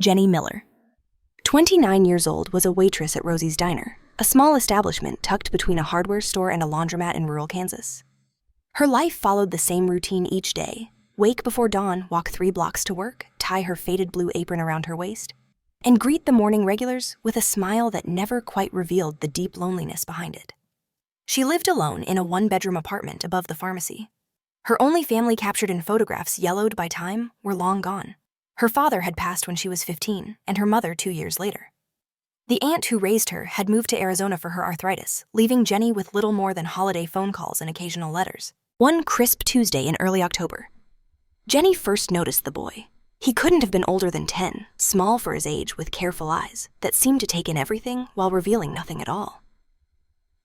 Jenny Miller. 29 years old, was a waitress at Rosie's Diner, a small establishment tucked between a hardware store and a laundromat in rural Kansas. Her life followed the same routine each day: wake before dawn, walk 3 blocks to work, tie her faded blue apron around her waist, and greet the morning regulars with a smile that never quite revealed the deep loneliness behind it. She lived alone in a 1-bedroom apartment above the pharmacy. Her only family captured in photographs yellowed by time were long gone. Her father had passed when she was 15, and her mother 2 years later. The aunt who raised her had moved to Arizona for her arthritis, leaving Jenny with little more than holiday phone calls and occasional letters. One crisp Tuesday in early October, Jenny first noticed the boy. He couldn't have been older than 10, small for his age with careful eyes that seemed to take in everything while revealing nothing at all.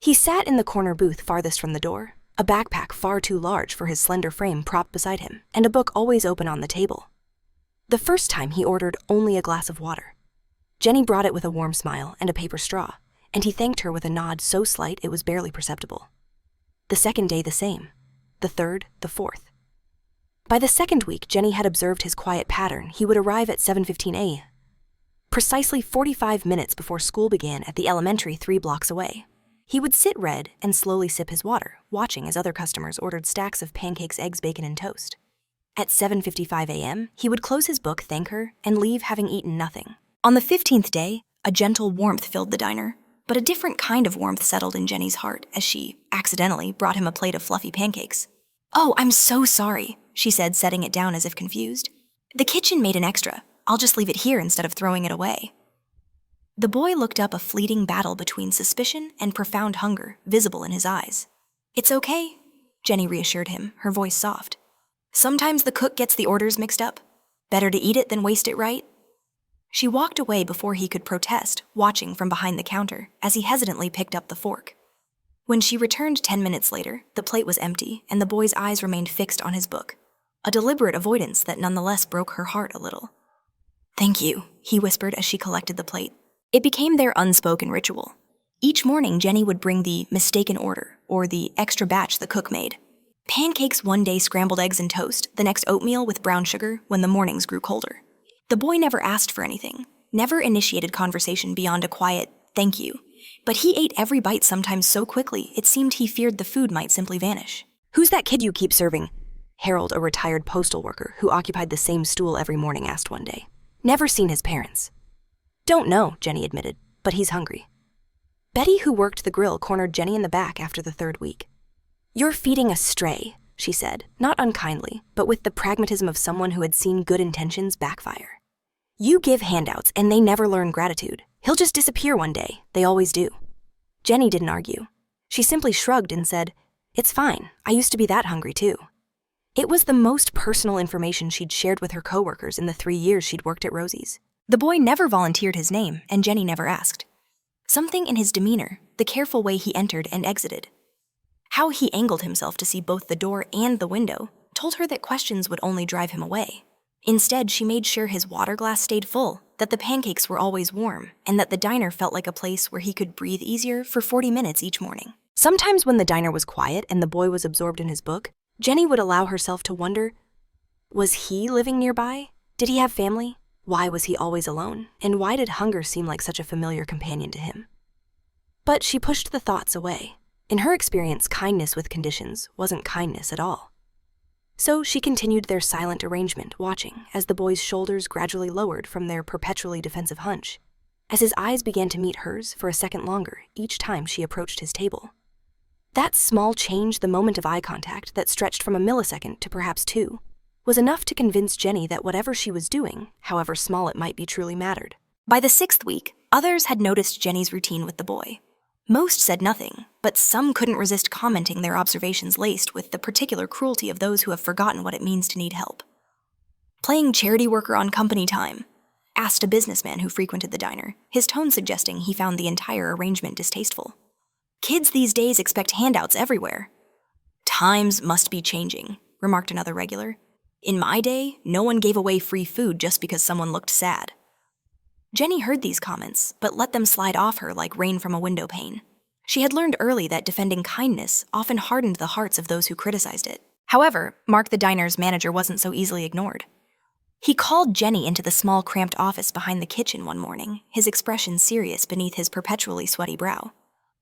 He sat in the corner booth farthest from the door, a backpack far too large for his slender frame propped beside him, and a book always open on the table. The first time he ordered only a glass of water. Jenny brought it with a warm smile and a paper straw, and he thanked her with a nod so slight it was barely perceptible. The second day the same. The third, the fourth. By the second week, Jenny had observed his quiet pattern. He would arrive at 7:15 a.m., precisely 45 minutes before school began at the elementary 3 blocks away. He would sit read and slowly sip his water, watching as other customers ordered stacks of pancakes, eggs, bacon, and toast. At 7:55 a.m., he would close his book, thank her, and leave having eaten nothing. On the 15th day, a gentle warmth filled the diner, but a different kind of warmth settled in Jenny's heart as she, accidentally, brought him a plate of fluffy pancakes. "Oh, I'm so sorry," she said, setting it down as if confused. "The kitchen made an extra. I'll just leave it here instead of throwing it away." The boy looked up, a fleeting battle between suspicion and profound hunger visible in his eyes. "It's okay," Jenny reassured him, her voice soft. "Sometimes the cook gets the orders mixed up. Better to eat it than waste it, right?" She walked away before he could protest, watching from behind the counter as he hesitantly picked up the fork. When she returned 10 minutes later, the plate was empty and the boy's eyes remained fixed on his book, a deliberate avoidance that nonetheless broke her heart a little. "Thank you," he whispered as she collected the plate. It became their unspoken ritual. Each morning, Jenny would bring the mistaken order, or the extra batch the cook made. Pancakes one day, scrambled eggs and toast, the next oatmeal with brown sugar when the mornings grew colder. The boy never asked for anything, never initiated conversation beyond a quiet, "thank you," but he ate every bite, sometimes so quickly it seemed he feared the food might simply vanish. "Who's that kid you keep serving?" Harold, a retired postal worker who occupied the same stool every morning, asked one day. "Never seen his parents." "Don't know," Jenny admitted, "but he's hungry." Betty, who worked the grill, cornered Jenny in the back after the 3rd week. "You're feeding a stray," she said, not unkindly, but with the pragmatism of someone who had seen good intentions backfire. "You give handouts and they never learn gratitude. He'll just disappear one day. They always do." Jenny didn't argue. She simply shrugged and said, "It's fine. I used to be that hungry too." It was the most personal information she'd shared with her coworkers in the 3 years she'd worked at Rosie's. The boy never volunteered his name, and Jenny never asked. Something in his demeanor, the careful way he entered and exited, how he angled himself to see both the door and the window, told her that questions would only drive him away. Instead, she made sure his water glass stayed full, that the pancakes were always warm, and that the diner felt like a place where he could breathe easier for 40 minutes each morning. Sometimes when the diner was quiet and the boy was absorbed in his book, Jenny would allow herself to wonder, was he living nearby? Did he have family? Why was he always alone? And why did hunger seem like such a familiar companion to him? But she pushed the thoughts away. In her experience, kindness with conditions wasn't kindness at all. So she continued their silent arrangement, watching as the boy's shoulders gradually lowered from their perpetually defensive hunch, as his eyes began to meet hers for a second longer each time she approached his table. That small change, the moment of eye contact that stretched from a millisecond to perhaps 2, was enough to convince Jenny that whatever she was doing, however small it might be, truly mattered. By the 6th week, others had noticed Jenny's routine with the boy. Most said nothing, but some couldn't resist commenting, their observations laced with the particular cruelty of those who have forgotten what it means to need help. "Playing charity worker on company time?" asked a businessman who frequented the diner, his tone suggesting he found the entire arrangement distasteful. "Kids these days expect handouts everywhere." "Times must be changing," remarked another regular. "In my day, no one gave away free food just because someone looked sad." Jenny heard these comments, but let them slide off her like rain from a window pane. She had learned early that defending kindness often hardened the hearts of those who criticized it. However, Mark, the diner's manager, wasn't so easily ignored. He called Jenny into the small, cramped office behind the kitchen one morning, his expression serious beneath his perpetually sweaty brow.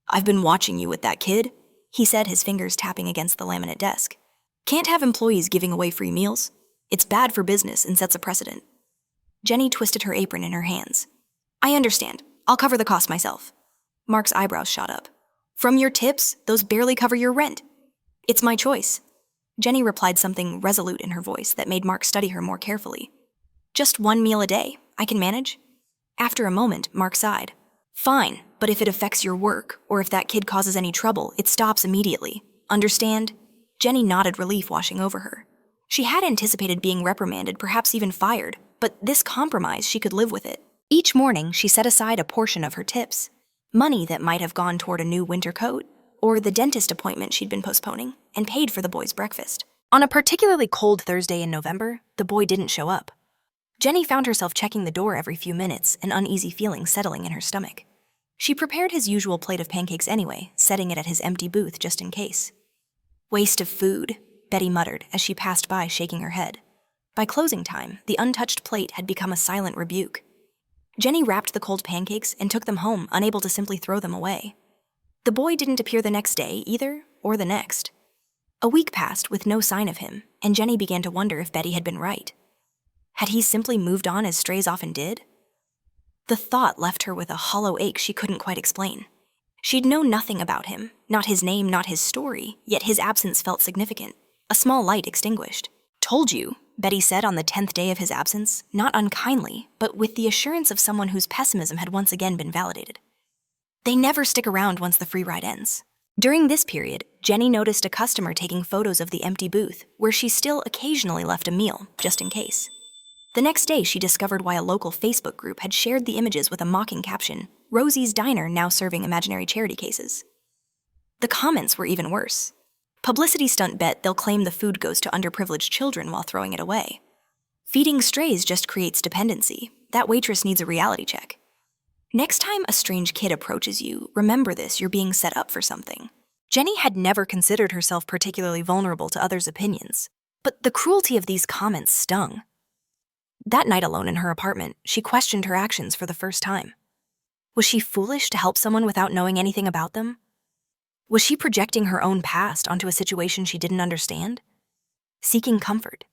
"I've been watching you with that kid," he said, his fingers tapping against the laminate desk. "Can't have employees giving away free meals. It's bad for business and sets a precedent." Jenny twisted her apron in her hands. "I understand. I'll cover the cost myself." Mark's eyebrows shot up. "From your tips, those barely cover your rent." "It's my choice." Jenny replied, something resolute in her voice that made Mark study her more carefully. "Just one meal a day. I can manage." After a moment, Mark sighed. "Fine, but if it affects your work, or if that kid causes any trouble, it stops immediately. Understand?" Jenny nodded, relief washing over her. She had anticipated being reprimanded, perhaps even fired, but this compromise, she could live with it. Each morning, she set aside a portion of her tips, money that might have gone toward a new winter coat, or the dentist appointment she'd been postponing, and paid for the boy's breakfast. On a particularly cold Thursday in November, the boy didn't show up. Jenny found herself checking the door every few minutes, an uneasy feeling settling in her stomach. She prepared his usual plate of pancakes anyway, setting it at his empty booth just in case. "Waste of food," Betty muttered as she passed by, shaking her head. By closing time, the untouched plate had become a silent rebuke. Jenny wrapped the cold pancakes and took them home, unable to simply throw them away. The boy didn't appear the next day either, or the next. A week passed with no sign of him, and Jenny began to wonder if Betty had been right. Had he simply moved on as strays often did? The thought left her with a hollow ache she couldn't quite explain. She'd known nothing about him, not his name, not his story, yet his absence felt significant. A small light extinguished. "Told you," Betty said on the 10th day of his absence, not unkindly, but with the assurance of someone whose pessimism had once again been validated. They never stick around once the free ride ends. During this period, Jenny noticed a customer taking photos of the empty booth, where she still occasionally left a meal, just in case. The next day, she discovered why a local Facebook group had shared the images with a mocking caption, "Rosie's Diner now serving imaginary charity cases." The comments were even worse. "Publicity stunt bet they'll claim the food goes to underprivileged children while throwing it away. Feeding strays just creates dependency. That waitress needs a reality check. Next time a strange kid approaches you, remember this, you're being set up for something." Jenny had never considered herself particularly vulnerable to others' opinions, but the cruelty of these comments stung. That night alone in her apartment, she questioned her actions for the first time. Was she foolish to help someone without knowing anything about them? Was she projecting her own past onto a situation she didn't understand? Seeking comfort.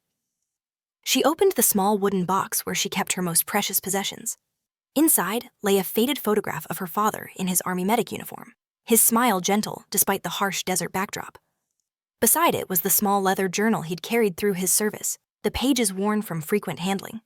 She opened the small wooden box where she kept her most precious possessions. Inside lay a faded photograph of her father in his Army medic uniform, his smile gentle despite the harsh desert backdrop. Beside it was the small leather journal he'd carried through his service, the pages worn from frequent handling.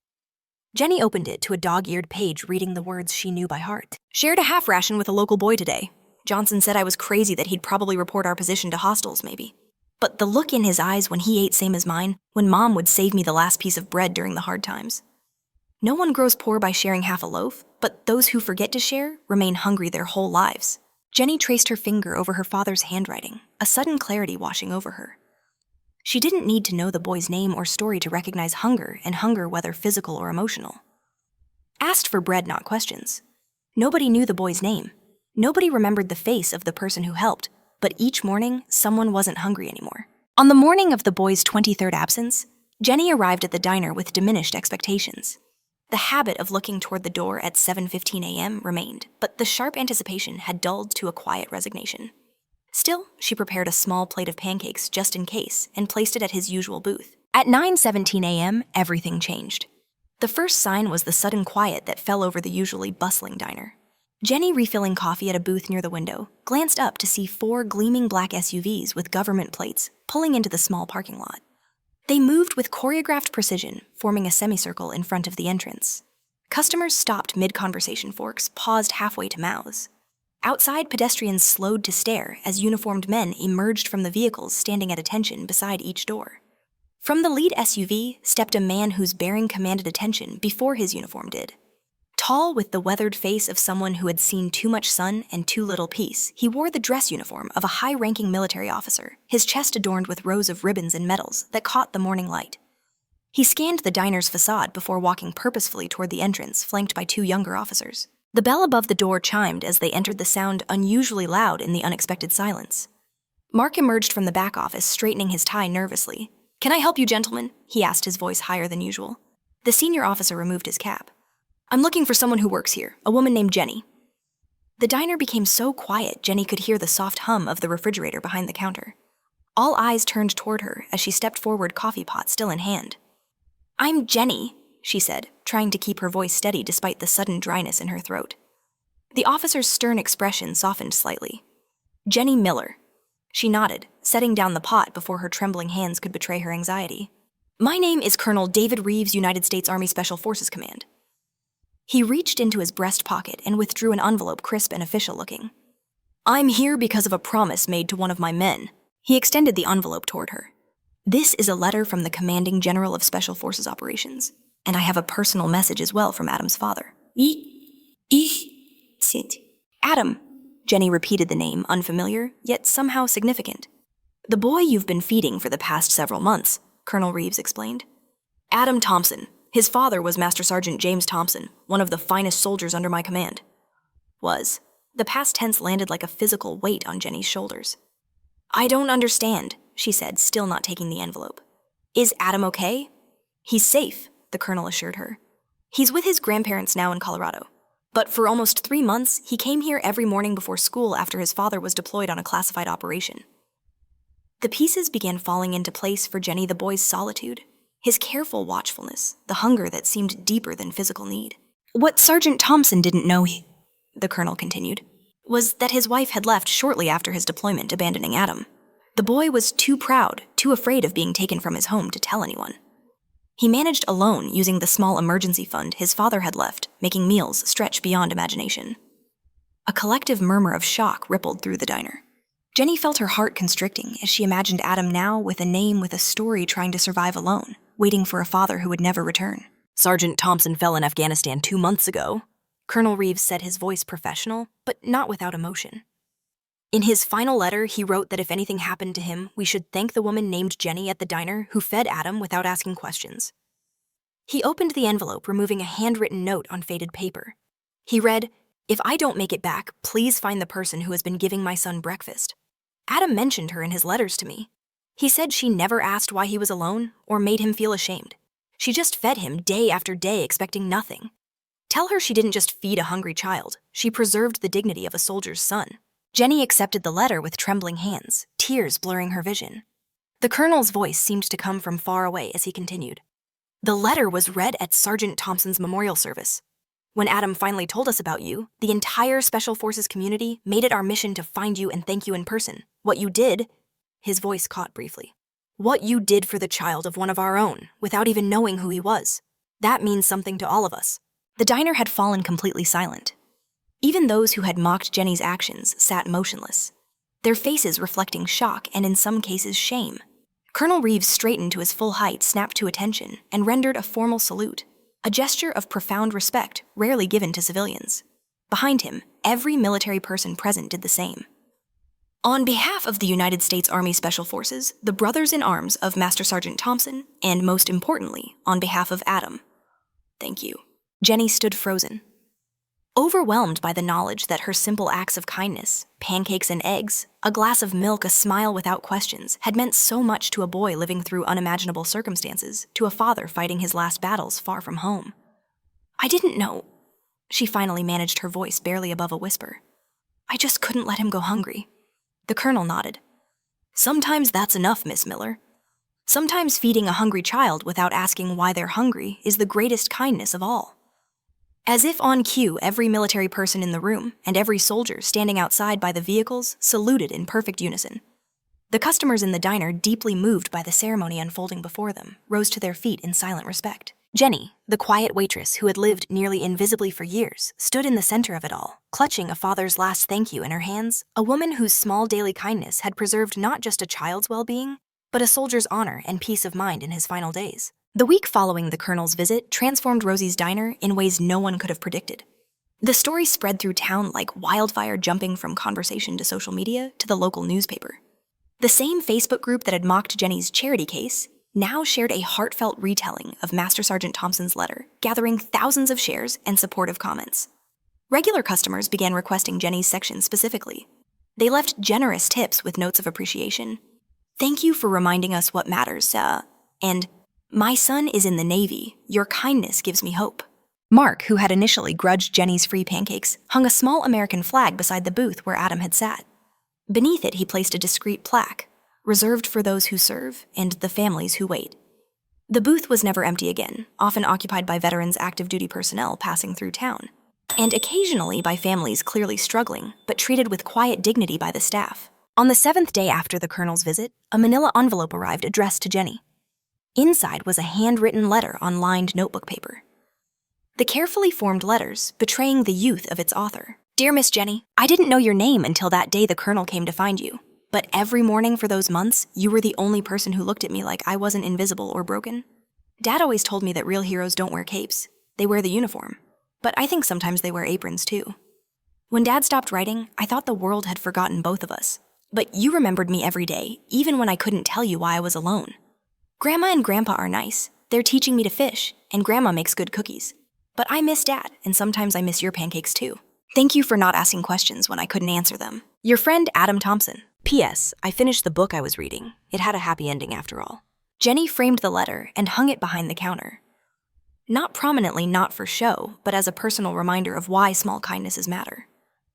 Jenny opened it to a dog-eared page reading the words she knew by heart. "Shared a half ration with a local boy today. Johnson said I was crazy, that he'd probably report our position to hostels, maybe. But the look in his eyes when he ate same as mine, when Mom would save me the last piece of bread during the hard times. No one grows poor by sharing half a loaf, but those who forget to share remain hungry their whole lives." Jenny traced her finger over her father's handwriting, a sudden clarity washing over her. She didn't need to know the boy's name or story to recognize hunger, and hunger whether physical or emotional. Asked for bread, not questions. Nobody knew the boy's name. Nobody remembered the face of the person who helped, but each morning, someone wasn't hungry anymore. On the morning of the boy's 23rd absence, Jenny arrived at the diner with diminished expectations. The habit of looking toward the door at 7:15 a.m. remained, but the sharp anticipation had dulled to a quiet resignation. Still, she prepared a small plate of pancakes just in case and placed it at his usual booth. At 9:17 a.m., everything changed. The first sign was the sudden quiet that fell over the usually bustling diner. Jenny, refilling coffee at a booth near the window, glanced up to see 4 gleaming black SUVs with government plates pulling into the small parking lot. They moved with choreographed precision, forming a semicircle in front of the entrance. Customers stopped mid-conversation forks, paused halfway to mouths. Outside, pedestrians slowed to stare as uniformed men emerged from the vehicles standing at attention beside each door. From the lead SUV stepped a man whose bearing commanded attention before his uniform did. Tall, with the weathered face of someone who had seen too much sun and too little peace, he wore the dress uniform of a high-ranking military officer, his chest adorned with rows of ribbons and medals that caught the morning light. He scanned the diner's facade before walking purposefully toward the entrance, flanked by 2 younger officers. The bell above the door chimed as they entered, the sound unusually loud in the unexpected silence. Mark emerged from the back office, straightening his tie nervously. "Can I help you, gentlemen?" he asked, his voice higher than usual. The senior officer removed his cap. "I'm looking for someone who works here, a woman named Jenny." The diner became so quiet Jenny could hear the soft hum of the refrigerator behind the counter. All eyes turned toward her as she stepped forward, coffee pot still in hand. "I'm Jenny," she said, trying to keep her voice steady despite the sudden dryness in her throat. The officer's stern expression softened slightly. "Jenny Miller." She nodded, setting down the pot before her trembling hands could betray her anxiety. "My name is Colonel David Reeves, United States Army Special Forces Command." He reached into his breast pocket and withdrew an envelope, crisp and official-looking. "I'm here because of a promise made to one of my men." He extended the envelope toward her. "This is a letter from the Commanding General of Special Forces Operations, and I have a personal message as well from Adam's father." Sit. "Adam." Jenny repeated the name, unfamiliar, yet somehow significant. "The boy you've been feeding for the past several months," Colonel Reeves explained. "Adam Thompson. His father was Master Sergeant James Thompson, one of the finest soldiers under my command." Was. The past tense landed like a physical weight on Jenny's shoulders. "I don't understand," she said, still not taking the envelope. "Is Adam okay?" "He's safe," the colonel assured her. "He's with his grandparents now in Colorado. But for almost 3 months, he came here every morning before school after his father was deployed on a classified operation." The pieces began falling into place for Jenny, the boy's solitude, his careful watchfulness, the hunger that seemed deeper than physical need. "What Sergeant Thompson didn't know," the colonel continued, "was that his wife had left shortly after his deployment, abandoning Adam. The boy was too proud, too afraid of being taken from his home to tell anyone. He managed alone using the small emergency fund his father had left, making meals stretch beyond imagination." A collective murmur of shock rippled through the diner. Jenny felt her heart constricting as she imagined Adam now with a name, with a story, trying to survive alone, waiting for a father who would never return. "Sergeant Thompson fell in Afghanistan 2 months ago," Colonel Reeves said, his voice professional, but not without emotion. "In his final letter, he wrote that if anything happened to him, we should thank the woman named Jenny at the diner who fed Adam without asking questions." He opened the envelope, removing a handwritten note on faded paper. He read, "If I don't make it back, please find the person who has been giving my son breakfast. Adam mentioned her in his letters to me. He said she never asked why he was alone or made him feel ashamed. She just fed him day after day, expecting nothing. Tell her she didn't just feed a hungry child, she preserved the dignity of a soldier's son." Jenny accepted the letter with trembling hands, tears blurring her vision. The colonel's voice seemed to come from far away as he continued. "The letter was read at Sergeant Thompson's memorial service. When Adam finally told us about you, the entire Special Forces community made it our mission to find you and thank you in person. What you did," his voice caught briefly, "what you did for the child of one of our own, without even knowing who he was. That means something to all of us." The diner had fallen completely silent. Even those who had mocked Jenny's actions sat motionless, their faces reflecting shock and in some cases shame. Colonel Reeves straightened to his full height, snapped to attention, and rendered a formal salute, a gesture of profound respect rarely given to civilians. Behind him, every military person present did the same. "On behalf of the United States Army Special Forces, the brothers in arms of Master Sergeant Thompson, and most importantly, on behalf of Adam, thank you." Jenny stood frozen, overwhelmed by the knowledge that her simple acts of kindness, pancakes and eggs, a glass of milk, a smile without questions, had meant so much to a boy living through unimaginable circumstances, to a father fighting his last battles far from home. "I didn't know," she finally managed, her voice barely above a whisper. "I just couldn't let him go hungry." The colonel nodded. "Sometimes that's enough, Miss Miller. Sometimes feeding a hungry child without asking why they're hungry is the greatest kindness of all." As if on cue, every military person in the room and every soldier standing outside by the vehicles saluted in perfect unison. The customers in the diner, deeply moved by the ceremony unfolding before them, rose to their feet in silent respect. Jenny, the quiet waitress who had lived nearly invisibly for years, stood in the center of it all, clutching a father's last thank you in her hands, a woman whose small daily kindness had preserved not just a child's well-being, but a soldier's honor and peace of mind in his final days. The week following the colonel's visit transformed Rosie's diner in ways no one could have predicted. The story spread through town like wildfire, jumping from conversation to social media to the local newspaper. The same Facebook group that had mocked Jenny's charity case now shared a heartfelt retelling of Master Sergeant Thompson's letter, gathering thousands of shares and supportive comments. Regular customers began requesting Jenny's section specifically. They left generous tips with notes of appreciation. "Thank you for reminding us what matters, and "My son is in the Navy. Your kindness gives me hope." Mark, who had initially grudged Jenny's free pancakes, hung a small American flag beside the booth where Adam had sat. Beneath it, he placed a discreet plaque, "Reserved for those who serve and the families who wait." The booth was never empty again, often occupied by veterans' active duty personnel passing through town, and occasionally by families clearly struggling, but treated with quiet dignity by the staff. On the 7th day after the colonel's visit, a manila envelope arrived addressed to Jenny. Inside was a handwritten letter on lined notebook paper. The carefully formed letters betraying the youth of its author. "Dear Miss Jenny, I didn't know your name until that day the colonel came to find you. But every morning for those months, you were the only person who looked at me like I wasn't invisible or broken. Dad always told me that real heroes don't wear capes. They wear the uniform. But I think sometimes they wear aprons too. When Dad stopped writing, I thought the world had forgotten both of us. But you remembered me every day, even when I couldn't tell you why I was alone. Grandma and Grandpa are nice. They're teaching me to fish, and Grandma makes good cookies. But I miss Dad, and sometimes I miss your pancakes too. Thank you for not asking questions when I couldn't answer them. Your friend, Adam Thompson. P.S. I finished the book I was reading. It had a happy ending after all." Jenny framed the letter and hung it behind the counter. Not prominently, not for show, but as a personal reminder of why small kindnesses matter.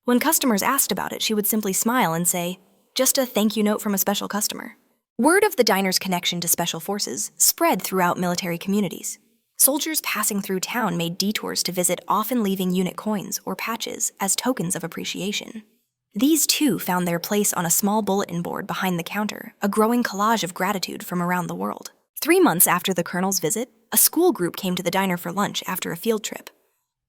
When customers asked about it, she would simply smile and say, "Just a thank you note from a special customer." Word of the diner's connection to special forces spread throughout military communities. Soldiers passing through town made detours to visit, often leaving unit coins or patches as tokens of appreciation. These too found their place on a small bulletin board behind the counter, a growing collage of gratitude from around the world. 3 months after the colonel's visit, a school group came to the diner for lunch after a field trip.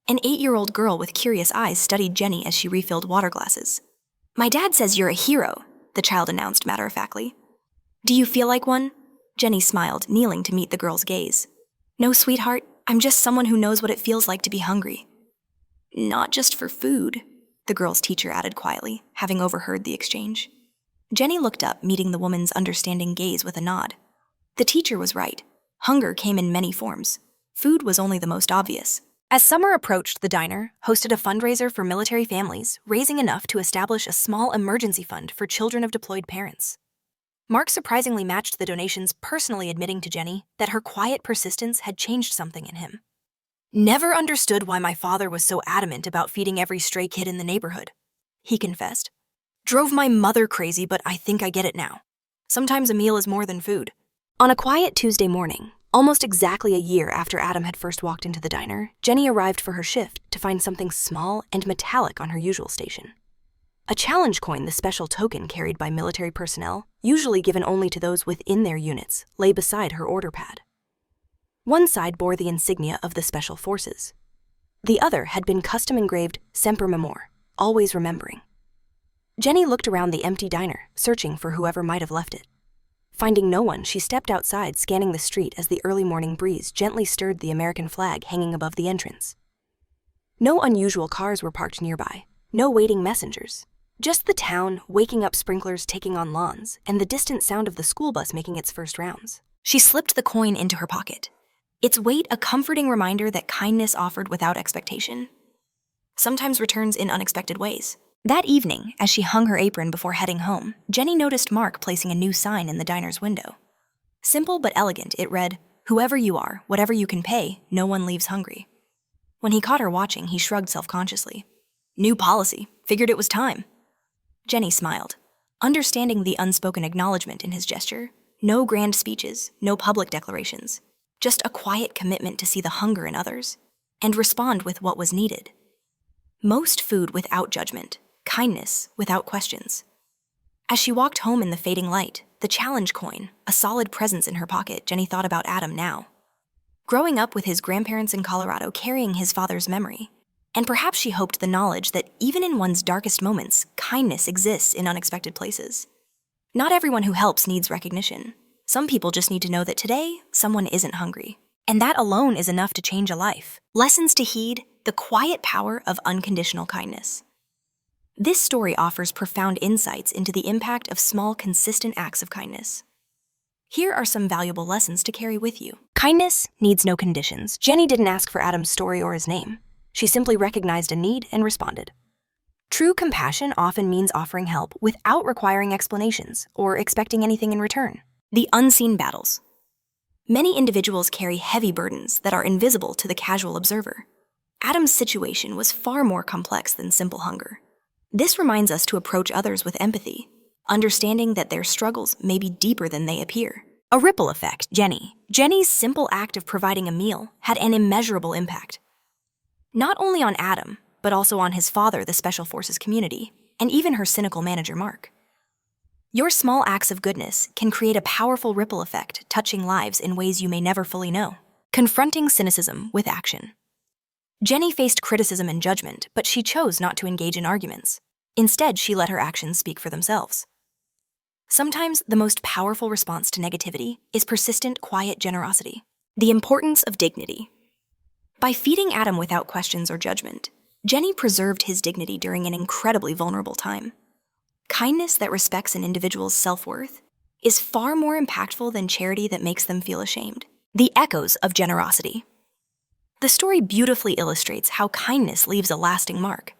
An 8-year-old girl with curious eyes studied Jenny as she refilled water glasses. "My dad says you're a hero," the child announced matter-of-factly. "Do you feel like one?" Jenny smiled, kneeling to meet the girl's gaze. "No, sweetheart, I'm just someone who knows what it feels like to be hungry." "Not just for food," the girl's teacher added quietly, having overheard the exchange. Jenny looked up, meeting the woman's understanding gaze with a nod. The teacher was right. Hunger came in many forms. Food was only the most obvious. As summer approached, the diner hosted a fundraiser for military families, raising enough to establish a small emergency fund for children of deployed parents. Mark surprisingly matched the donations, personally admitting to Jenny that her quiet persistence had changed something in him. "Never understood why my father was so adamant about feeding every stray kid in the neighborhood," he confessed. "Drove my mother crazy, but I think I get it now. Sometimes a meal is more than food." On a quiet Tuesday morning, almost exactly a year after Adam had first walked into the diner, Jenny arrived for her shift to find something small and metallic on her usual station. A challenge coin, the special token carried by military personnel, usually given only to those within their units, lay beside her order pad. One side bore the insignia of the Special Forces. The other had been custom-engraved Semper Memor, always remembering. Jenny looked around the empty diner, searching for whoever might have left it. Finding no one, she stepped outside, scanning the street as the early morning breeze gently stirred the American flag hanging above the entrance. No unusual cars were parked nearby, no waiting messengers. Just the town, waking up sprinklers taking on lawns, and the distant sound of the school bus making its first rounds. She slipped the coin into her pocket, its weight a comforting reminder that kindness offered without expectation sometimes returns in unexpected ways. That evening, as she hung her apron before heading home, Jenny noticed Mark placing a new sign in the diner's window. Simple but elegant, it read, "Whoever you are, whatever you can pay, no one leaves hungry." When he caught her watching, he shrugged self-consciously. "New policy. Figured it was time." Jenny smiled, understanding the unspoken acknowledgement in his gesture. No grand speeches, no public declarations, just a quiet commitment to see the hunger in others and respond with what was needed. Most food without judgment, kindness without questions. As she walked home in the fading light, the challenge coin, a solid presence in her pocket, Jenny thought about Adam now. Growing up with his grandparents in Colorado, carrying his father's memory, and perhaps she hoped the knowledge that even in one's darkest moments, kindness exists in unexpected places. Not everyone who helps needs recognition. Some people just need to know that today, someone isn't hungry. And that alone is enough to change a life. Lessons to heed, the quiet power of unconditional kindness. This story offers profound insights into the impact of small, consistent acts of kindness. Here are some valuable lessons to carry with you. Kindness needs no conditions. Jenny didn't ask for Adam's story or his name. She simply recognized a need and responded. True compassion often means offering help without requiring explanations or expecting anything in return. The unseen battles. Many individuals carry heavy burdens that are invisible to the casual observer. Adam's situation was far more complex than simple hunger. This reminds us to approach others with empathy, understanding that their struggles may be deeper than they appear. A ripple effect, Jenny. Jenny's simple act of providing a meal had an immeasurable impact. Not only on Adam, but also on his father, the Special Forces community, and even her cynical manager, Mark. Your small acts of goodness can create a powerful ripple effect, touching lives in ways you may never fully know. Confronting cynicism with action. Jenny faced criticism and judgment, but she chose not to engage in arguments. Instead, she let her actions speak for themselves. Sometimes the most powerful response to negativity is persistent, quiet generosity. The importance of dignity. By feeding Adam without questions or judgment, Jenny preserved his dignity during an incredibly vulnerable time. Kindness that respects an individual's self-worth is far more impactful than charity that makes them feel ashamed. The echoes of generosity. The story beautifully illustrates how kindness leaves a lasting mark.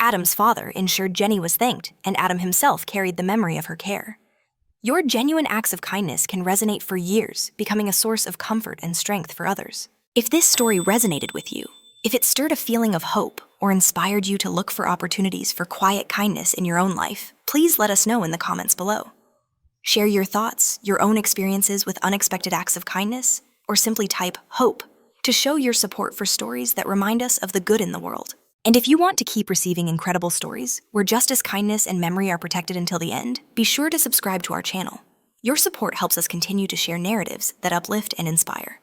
Adam's father ensured Jenny was thanked, and Adam himself carried the memory of her care. Your genuine acts of kindness can resonate for years, becoming a source of comfort and strength for others. If this story resonated with you, if it stirred a feeling of hope or inspired you to look for opportunities for quiet kindness in your own life, please let us know in the comments below. Share your thoughts, your own experiences with unexpected acts of kindness, or simply type HOPE to show your support for stories that remind us of the good in the world. And if you want to keep receiving incredible stories where justice, kindness, and memory are protected until the end, be sure to subscribe to our channel. Your support helps us continue to share narratives that uplift and inspire.